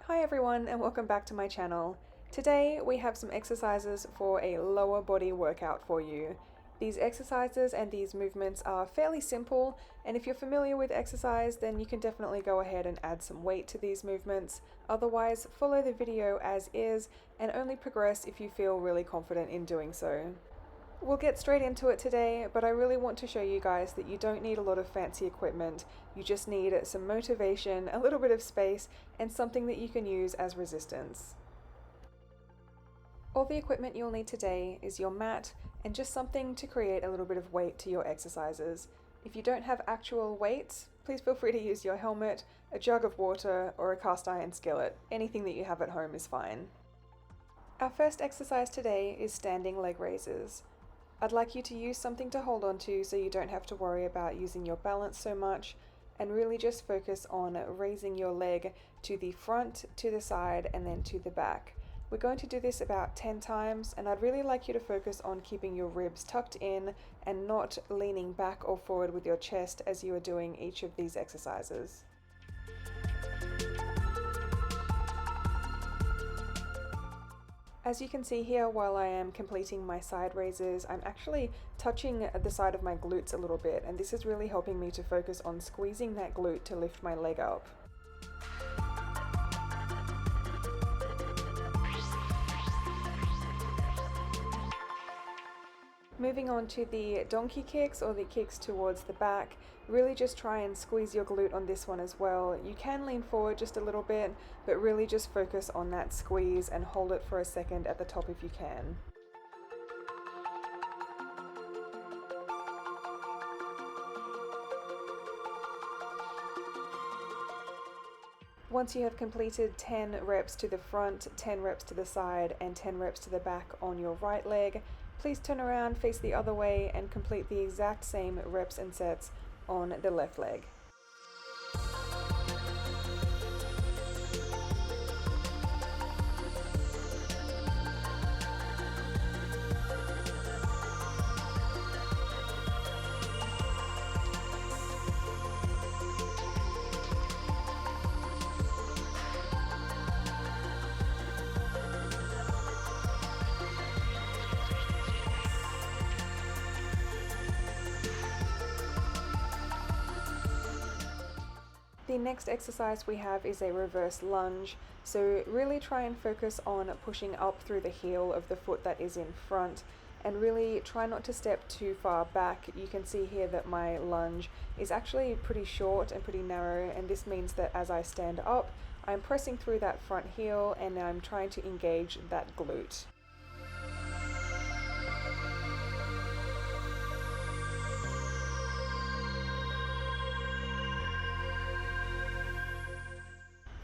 Hi everyone and welcome back to my channel. Today we have some exercises for a lower body workout for you. These exercises and these movements are fairly simple, and if you're familiar with exercise then you can definitely go ahead and add some weight to these movements. Otherwise, follow the video as is and only progress if you feel really confident in doing so. We'll get straight into it today, but I really want to show you guys that you don't need a lot of fancy equipment. You just need some motivation, a little bit of space, and something that you can use as resistance. All the equipment you'll need today is your mat and just something to create a little bit of weight to your exercises. If you don't have actual weights, please feel free to use your helmet, a jug of water, or a cast iron skillet. Anything that you have at home is fine. Our first exercise today is standing leg raises. I'd like you to use something to hold on to so you don't have to worry about using your balance so much, and really just focus on raising your leg to the front, to the side, and then to the back. We're going to do this about 10 times, and I'd really like you to focus on keeping your ribs tucked in and not leaning back or forward with your chest as you are doing each of these exercises. As you can see here, while I am completing my side raises, I'm actually touching the side of my glutes a little bit, and this is really helping me to focus on squeezing that glute to lift my leg up. Moving on to the donkey kicks, or the kicks towards the back, really just try and squeeze your glute on this one as well. You can lean forward just a little bit, but really just focus on that squeeze and hold it for a second at the top if you can. Once you have completed 10 reps to the front, 10 reps to the side, and 10 reps to the back on your right leg, please turn around, face the other way, and complete the exact same reps and sets on the left leg. The next exercise we have is a reverse lunge, so really try and focus on pushing up through the heel of the foot that is in front, and really try not to step too far back. You can see here that my lunge is actually pretty short and pretty narrow, and this means that as I stand up, I'm pressing through that front heel and I'm trying to engage that glute.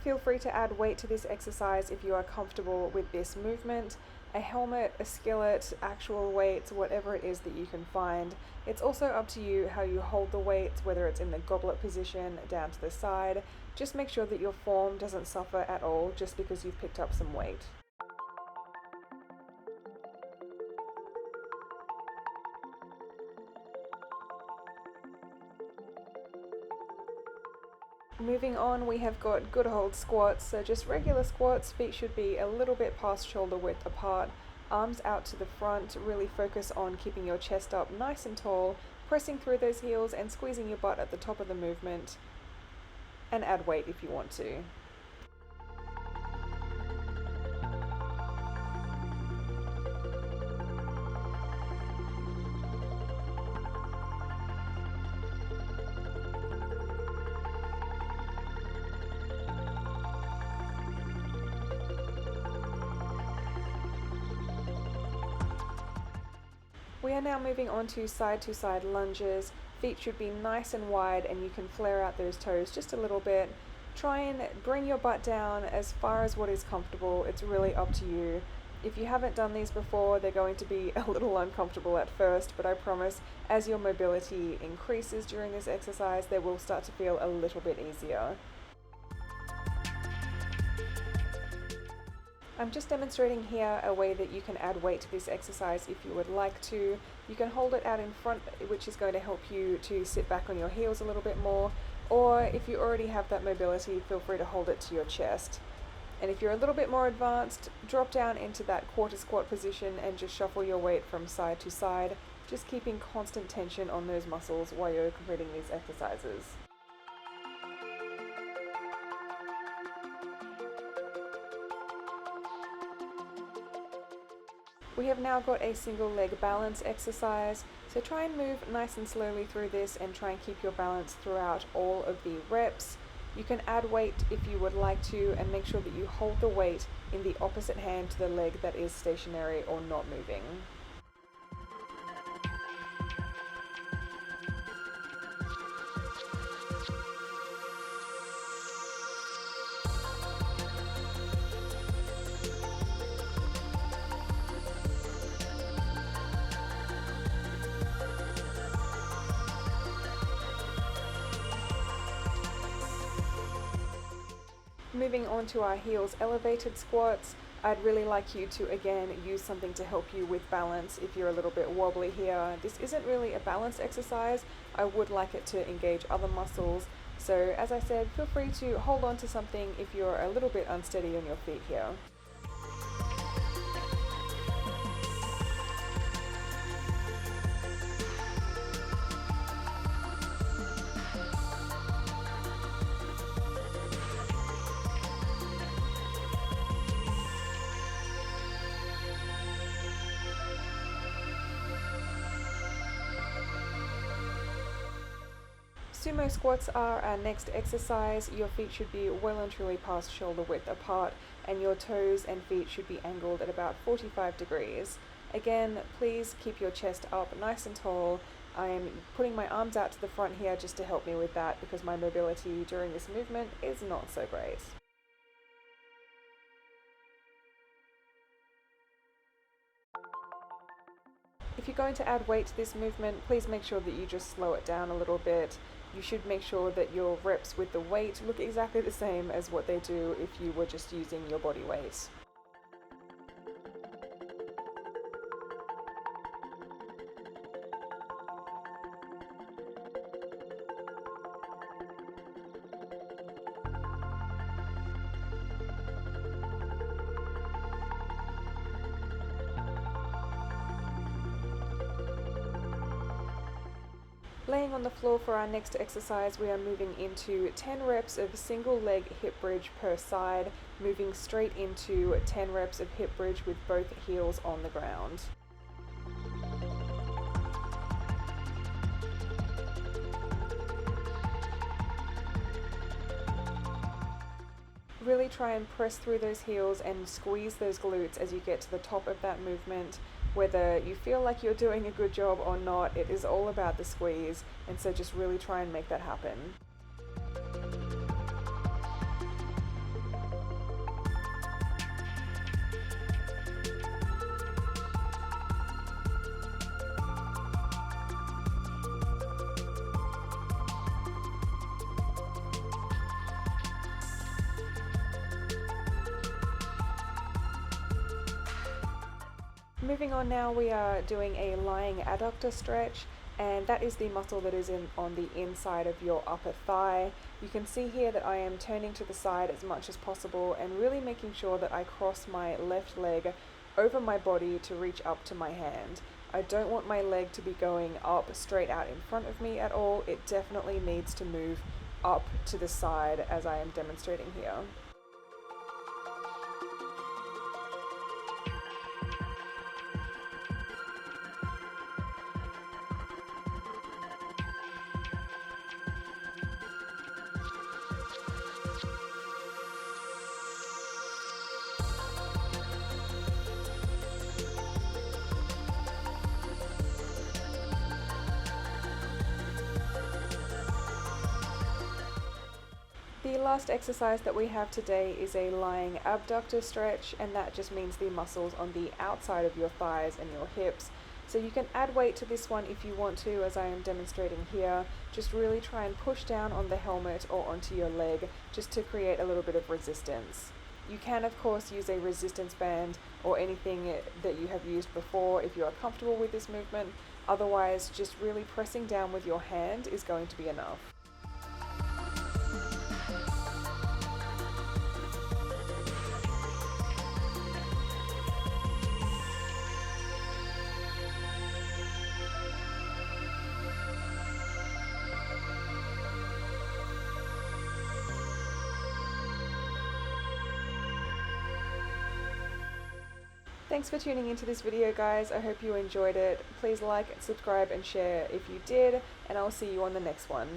Feel free to add weight to this exercise if you are comfortable with this movement. A helmet, a skillet, actual weights, whatever it is that you can find. It's also up to you how you hold the weights, whether it's in the goblet position, down to the side. Just make sure that your form doesn't suffer at all just because you've picked up some weight. Moving on, we have got good old squats, so just regular squats. Feet should be a little bit past shoulder width apart, arms out to the front. Really focus on keeping your chest up nice and tall, pressing through those heels and squeezing your butt at the top of the movement, and add weight if you want to. We are now moving on to side lunges. Feet should be nice and wide and you can flare out those toes just a little bit. Try and bring your butt down as far as what is comfortable. It's really up to you. If you haven't done these before, they're going to be a little uncomfortable at first, but I promise as your mobility increases during this exercise, they will start to feel a little bit easier. I'm just demonstrating here a way that you can add weight to this exercise if you would like to. You can hold it out in front, which is going to help you to sit back on your heels a little bit more, or if you already have that mobility, feel free to hold it to your chest. And if you're a little bit more advanced, drop down into that quarter squat position and just shuffle your weight from side to side, just keeping constant tension on those muscles while you're completing these exercises. We have now got a single leg balance exercise, so try and move nice and slowly through this and try and keep your balance throughout all of the reps. You can add weight if you would like to, and make sure that you hold the weight in the opposite hand to the leg that is stationary or not moving. Moving on to our heels elevated squats, I'd really like you to again use something to help you with balance if you're a little bit wobbly here. This isn't really a balance exercise. I would like it to engage other muscles. So as I said, feel free to hold on to something if you're a little bit unsteady on your feet here. Sumo squats are our next exercise. Your feet should be well and truly past shoulder width apart, and your toes and feet should be angled at about 45 degrees. Again, please keep your chest up nice and tall. I am putting my arms out to the front here just to help me with that because my mobility during this movement is not so great. If you're going to add weight to this movement, please make sure that you just slow it down a little bit. You should make sure that your reps with the weight look exactly the same as what they do if you were just using your body weight. Laying on the floor for our next exercise, we are moving into 10 reps of single leg hip bridge per side, moving straight into 10 reps of hip bridge with both heels on the ground. Really try and press through those heels and squeeze those glutes as you get to the top of that movement. Whether you feel like you're doing a good job or not, it is all about the squeeze, and so just really try and make that happen. Moving on now, we are doing a lying adductor stretch, and that is the muscle that is on the inside of your upper thigh. You can see here that I am turning to the side as much as possible and really making sure that I cross my left leg over my body to reach up to my hand. I don't want my leg to be going up straight out in front of me at all. It definitely needs to move up to the side as I am demonstrating here. The last exercise that we have today is a lying abductor stretch, and that just means the muscles on the outside of your thighs and your hips. So you can add weight to this one if you want to, as I am demonstrating here. Just really try and push down on the helmet or onto your leg just to create a little bit of resistance. You can of course use a resistance band or anything that you have used before if you are comfortable with this movement. Otherwise, just really pressing down with your hand is going to be enough. Thanks for tuning into this video, guys. I hope you enjoyed it. Please like, subscribe, and share if you did, and I'll see you on the next one.